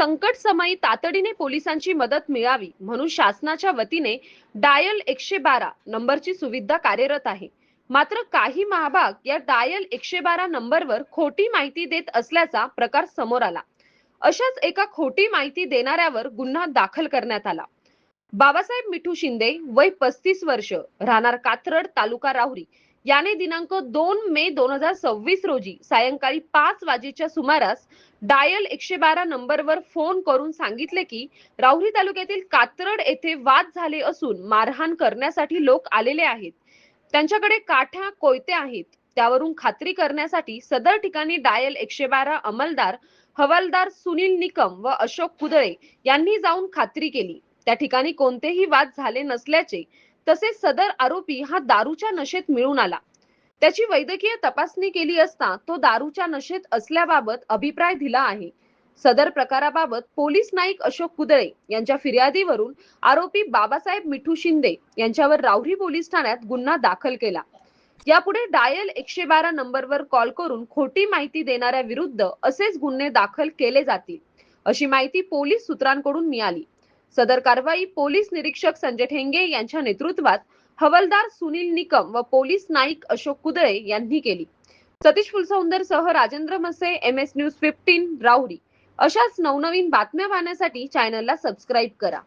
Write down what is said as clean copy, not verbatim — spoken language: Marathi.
संकट समयी तातडीने पोलिसांची मदत मिळावी म्हणून शासनाच्या वतीने डायल 112 नंबरची सुविधा कार्यरत आहे. मात्र काही महाभाग या डायल 112 नंबरवर खोटी माहिती देत असल्याचा प्रकार समोर आला. अशाच एका खोटी माहिती देणाऱ्यावर गुन्हा दाखल करण्यात आला. बाबासाहेब मिठू शिंदे, वय 35 वर्ष, राहणार कात्रड, तालुका राहुरी, याने दिनांक 2 मे 2026 रोजी सायंकाळी 5 वाजेच्या सुमारास डायल 112 नंबरवर फोन करून सांगितले की राहुरी तालुक्यातील कात्रड येथे वाद झाले असून मारहाण करण्यासाठी लोक आलेले आहेत. त्यांच्याकडे काठ्या कोयते आहेत. त्यावरून खात्री करण्यासाठी सदर ठिकाणी डायल 112 अंमलदार हवालदार सुनील निकम व अशोक कुदळे यांनी जाऊन खात्री केली. त्या ठिकाणी कोणतेही वाद झाले नसल्याचे, तसेच सदर आरोपी हा दारूच्या नशेत मिळून आला. त्याची वैद्यकीय तपासणी केली असता तो दारूच्या नशेत असल्याबाबत अभिप्राय दिला आहे. सदर प्रकाराबाबत पोलीस नाईक अशोक कुदळे यांच्या फिर्यादीवरून आरोपी बाबासाहेब मिठू शिंदे यांच्यावर राहुरी पोलीस ठाण्यात गुन्हा दाखल केला. यापुढे डायल 112 नंबरवर कॉल करून खोटी माहिती देणाऱ्या विरुद्ध असेच गुन्हे दाखल केले जातील, अशी माहिती पोलीस सूत्रांकडून मिळाली. सदर कारवाई पोलीस निरीक्षक संजय ठेंगे यांच्या नेतृत्वात हवालदार सुनील निकम व पोलीस नाईक अशोक कुदळे यांनी केली. सतीश फुलसौंदर सह राजेंद्र मसे, MS न्यूज 15 राहुरी. अशाच नवनवीन बातम्या पाहण्यासाठी चॅनलला सबस्क्राईब करा.